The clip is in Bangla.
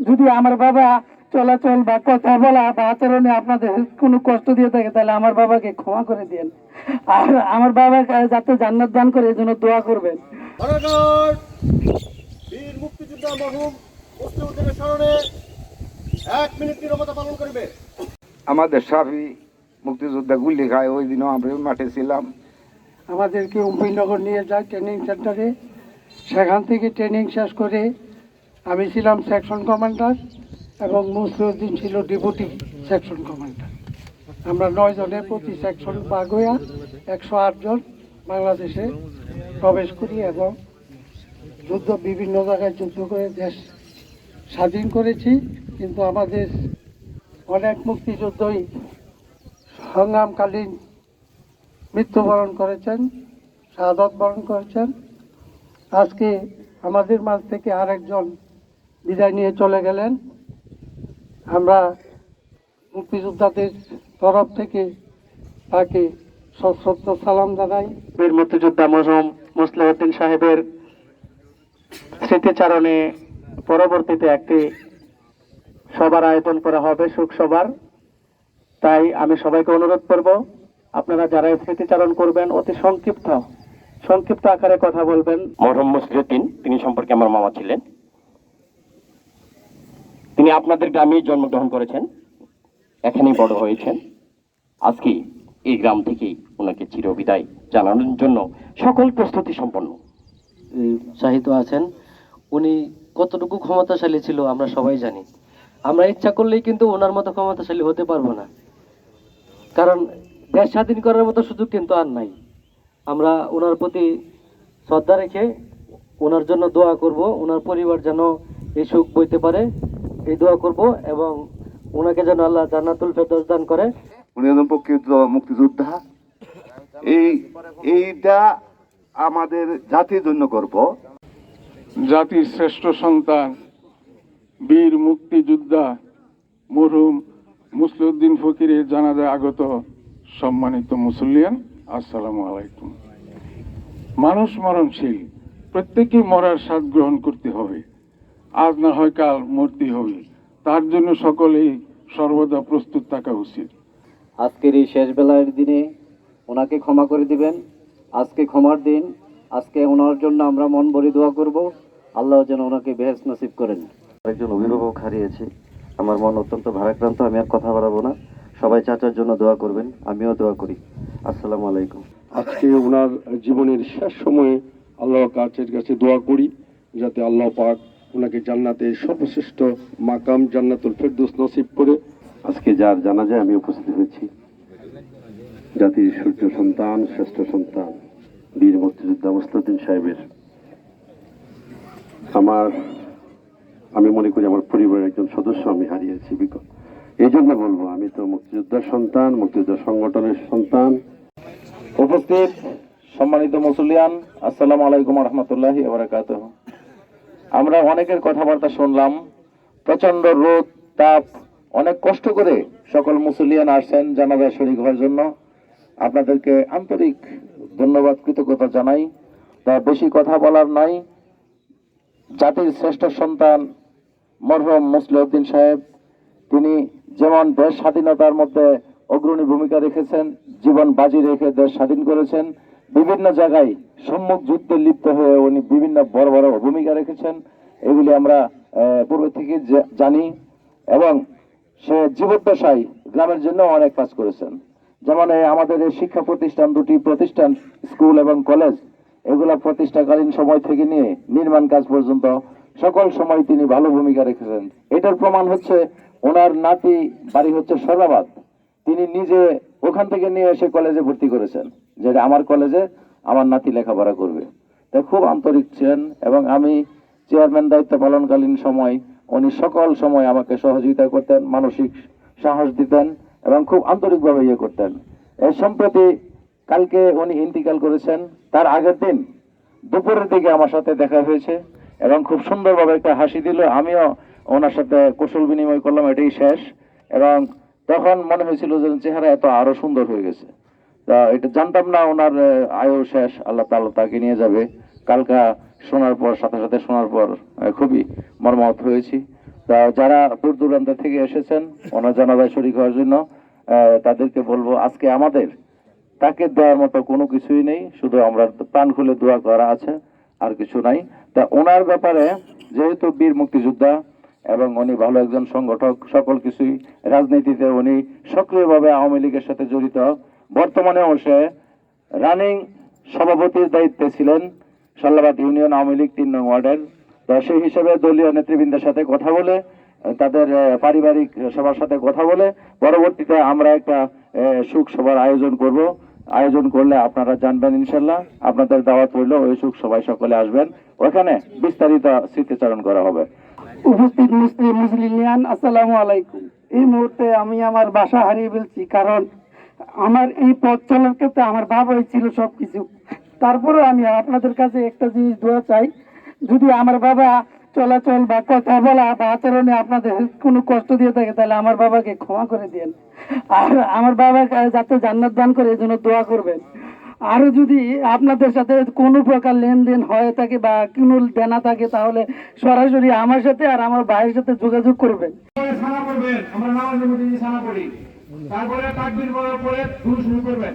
যদি আমার বাবা চলাচল বা কথা বলা বা আচরণে আপনাদের কোনো কষ্ট দিয়ে থাকে তাহলে আমার বাবাকে ক্ষমা করে দিন, আর আমার বাবাকে যাতে জান্নাত দান করে এই জন্য দোয়া করবেন। বীর মুক্তিযোদ্ধা মরহুম মুসলিউদ্দিনের স্মরণে 1 মিনিট নীরবতা পালন করবে। আমাদের সাফি মুক্তিযোদ্ধা গুলি খায়, ওই দিনও আমরা মাঠে ছিলাম। আমাদেরকে উম্পিনগর নিয়ে যায় ট্রেনিং সেন্টারে, সেখান থেকে ট্রেনিং শেষ করে আমি ছিলাম সেকশন কমান্ডার এবং মুসলিউদ্দিন ছিল ডেপুটি সেকশন কমান্ডার। আমরা 9 জনে প্রতি সেকশন ভাগ হইয়া 108 জন বাংলাদেশে প্রবেশ করি এবং যুদ্ধ বিভিন্ন জায়গায় যুদ্ধ করে দেশ স্বাধীন করেছি। কিন্তু আমাদের অনেক মুক্তিযুদ্ধই সংগ্রামকালীন মৃত্যুবরণ করেছেন, শাহাদত বরণ করেছেন। আজকে আমাদের মাঝ থেকে আরেকজন বিদায় নিয়ে চলে গেলেন। আমরা মুক্তিযোদ্ধাদের তরফ থেকে তাকে সশ্রদ্ধ সালাম জানাই। বীর মুক্তিযোদ্ধা মরহুম মুসলিউদ্দিন সাহেবের স্মৃতিচারণে পরবর্তীতে একটি সভার আয়োজন করা হবে, শোক সভার। তাই আমি সবাইকে অনুরোধ করব, আপনারা যারা স্মৃতিচারণ করবেন অতি সংক্ষিপ্ত আকারে কথা বলবেন। মরহুম মুসলিউদ্দিন, তিনি সম্পর্কে আমার মামা ছিলেন। তিনি আপনাদের গ্রামেই জন্মগ্রহণ করেছেন, এখানেই বড় হয়েছেন। আজকে এই গ্রাম থেকেই ওনাকে চিরবিদায় জানানোর জন্য সকল প্রস্তুতি সম্পন্ন। শাহিদ আছেন, উনি কতটুকু ক্ষমতাশালী ছিল আমরা সবাই জানি। আমরা ইচ্ছা করলেই কিন্তু ওনার মতো ক্ষমতাশালী হতে পারবো না, কারণ দেশ স্বাধীন করার মতো সুযোগ কিন্তু আর নাই। আমরা ওনার প্রতি শ্রদ্ধা রেখে ওনার জন্য দোয়া করব, ওনার পরিবার যেন এই সুখ বইতে পারে এই দোয়া করব, এবং ওনাকে যেন আল্লাহ জান্নাতুল ফেরদৌস দান করে। উনি একজন প্রকৃত মুক্তিযোদ্ধা। এইটা আমাদের জাতির জন্য করব। জাতির শ্রেষ্ঠ সন্তান বীর মুক্তিযোদ্ধা মরহুম মুসলিউদ্দিন ফকিরের জানাজায় আগত সম্মানিত মুসল্লিয়ান, আসসালামু আলাইকুম। মানুষ মরণশীল, প্রত্যেকেই মরার স্বাদ গ্রহণ করতে হবে। আজ না হয় কাল মরতে হবে, তার জন্য সকলেই সর্বদা প্রস্তুত থাকা উচিত। আজকের এই শেষ বেলার দিনে ওনাকে ক্ষমা করে দিবেন। আজকে ক্ষমার দিন, আজকে ওনার জন্য আমরা মন ভরে দোয়া করব, আল্লাহ যেন ওনাকে বেহেশত নসিব করেন। একজন অভিভাবক হারিয়েছি, আমার মন অত্যন্ত ভারাক্রান্ত। আমি আর কথা বাড়াবো না, সবাই চাচার জন্য দোয়া করবেন, আমিও দোয়া করি। আসসালামু আলাইকুম। আজকে ওনার জীবনের শেষ সময়ে আল্লাহর কাছে দোয়া করি যাতে আল্লাহ পাক ওনাকে জান্নাতে সর্বশ্রেষ্ঠ মাকাম জান্নাতুল ফেরদৌস নসিব করে। আজকে যার জানাজায় আমি উপস্থিত হয়েছি, জাতির সূর্য সন্তান, শ্রেষ্ঠ সন্তান বীর মুক্তিযোদ্ধা মুসলিউদ্দিন সাহেবের, আমি মনে করি আমার পরিবারের একজন সদস্য আমি হারিয়েছি। এই জন্য বলবো, আমি তো মুক্তিযোদ্ধার সন্তান, মুক্তিযোদ্ধা সংগঠনের সন্তান। উপস্থিত সম্মানিত মুসল্লিয়ান, আসসালামু আলাইকুম রহমতুল্লাহি ওয়া বারাকাতুহু। আমরা অনেকের কথাবার্তা শুনলাম, প্রচন্ড রোদ তাপ, অনেক কষ্ট করে সকল মুসল্লিয়ান আসছেন জানাজায় শরীক হওয়ার জন্য। আপনাদেরকে আন্তরিক ধন্যবাদ, কৃতজ্ঞতা জানাই। তা বেশি কথা বলার নাই। জাতির শ্রেষ্ঠ সন্তান মরহুম মুসলিউদ্দিন সাহেব, তিনি যেমন দেশ স্বাধীনতার মধ্যে অগ্রণী ভূমিকা রেখেছেন, জীবন বাজি রেখে দেশ স্বাধীন করেছেন, বিভিন্ন জায়গায় সম্মুখ যুদ্ধে লিপ্ত হয়ে উনি বিভিন্ন বড় বড় ভূমিকা রেখেছেন, এগুলি আমরা পূর্ব থেকে জানি। এবং সে জীবদ্দশায় গ্রামের জন্য অনেক কাজ করেছেন। যেমন আমাদের এই শিক্ষা প্রতিষ্ঠান, দুটি প্রতিষ্ঠান, স্কুল এবং কলেজ, এগুলা প্রতিষ্ঠাকালীন সময় থেকে নিয়ে নির্মাণ কাজ পর্যন্ত সকল সময় তিনি ভালো ভূমিকা রেখেছেন। এটার প্রমাণ হচ্ছে ওনার নাতি বাড়ি হচ্ছে সরাবাদ, তিনি নিজে ওখান থেকে নিয়ে এসে কলেজে ভর্তি করেছেন, যেটা আমার কলেজে আমার নাতি লেখাপড়া করবে। তাই খুব আন্তরিক ছিলেন। এবং আমি চেয়ারম্যান দায়িত্ব পালনকালীন সময় উনি সকল সময় আমাকে সহযোগিতা করতেন, মানসিক সাহস দিতেন এবং খুব আন্তরিকভাবে ইয়ে করতেন। এই সম্প্রতি কালকে উনি ইন্তিকাল করেছেন, তার আগের দিন দুপুরের দিকে আমার সাথে দেখা হয়েছে এবং খুব সুন্দরভাবে একটা হাসি দিল। আমিও ওনার সাথে কুশল বিনিময় করলাম, এটাই শেষ। এবং তখন মনে হয়েছিল যে চেহারা এত আরো সুন্দর হয়ে গেছে। তা এটা জানতাম না ওনার আয়ু শেষ, আল্লাহ তাআলা তাকে নিয়ে যাবে। কালকা শোনার পর, সাথে সাথে শোনার পর খুবই মর্মাহত হয়েছি। তা যারা দূর দূরান্ত থেকে এসেছেন ওনার জানাজায় শরীক হওয়ার জন্য তাদেরকে বলবো আজকে আমাদের তাকে দেওয়ার মতো কোনো কিছুই নেই, শুধু আমরা প্রাণ খুলে দোয়া করা আছে, আর কিছু নাই। তা ওনার ব্যাপারে যেহেতু বীর মুক্তিযোদ্ধা এবং উনি ভালো একজন সংগঠক, সকল কিছুই রাজনীতিতে উনি সক্রিয়ভাবে আওয়ামী লীগের সাথে জড়িত, বর্তমানেও সে রানিং সভাপতির দায়িত্বে ছিলেন সাল্লাবাদ ইউনিয়ন আওয়ামী লীগ 3 নং ওয়ার্ডের। তো সেই হিসেবে দলীয় নেতৃবৃন্দের সাথে কথা বলে, তাদের পারিবারিক সবার সাথে কথা বলে পরবর্তীতে আমরা একটা শোক সভার আয়োজন করলে আপনারা জানবেন ইনশাল্লাহ। আপনাদের দাওয়াত রইল, ওই শোক সভায় সকলে আসবেন, ওখানে বিস্তারিত স্মৃতিচারণ করা হবে। উপস্থিত মুসলিম আসসালামু আলাইকুম। এই মুহূর্তে আমি আমার বাসা হারিয়ে ফেলছি, কারণ আমার এই পথ চলার ক্ষেত্রে আমার বাবাই ছিল সবকিছু। তারপরে আমি আপনাদের কাছে একটা জিনিস দোয়া চাই, যদি আমার বাবা চলাচল বা কথা বলা বা আচরণে আপনাদের কোনো কষ্ট দিয়ে থাকে তাহলে আমার বাবাকে ক্ষমা করে দেন, আর আমার বাবাকে যাতে জান্নাত দান করে এই জন্য দোয়া করবেন। আরো যদি আপনাদের সাথে কোনো প্রকার লেনদেন হয়ে থাকে বা কোনো দেনা থাকে তাহলে সরাসরি আমার সাথে আর আমার ভাইয়ের সাথে যোগাযোগ করবেন। আমরা নামাজের মধ্যে সানা পড়ি, তারপরে তাকবীর বলার পরে শুরু করবেন।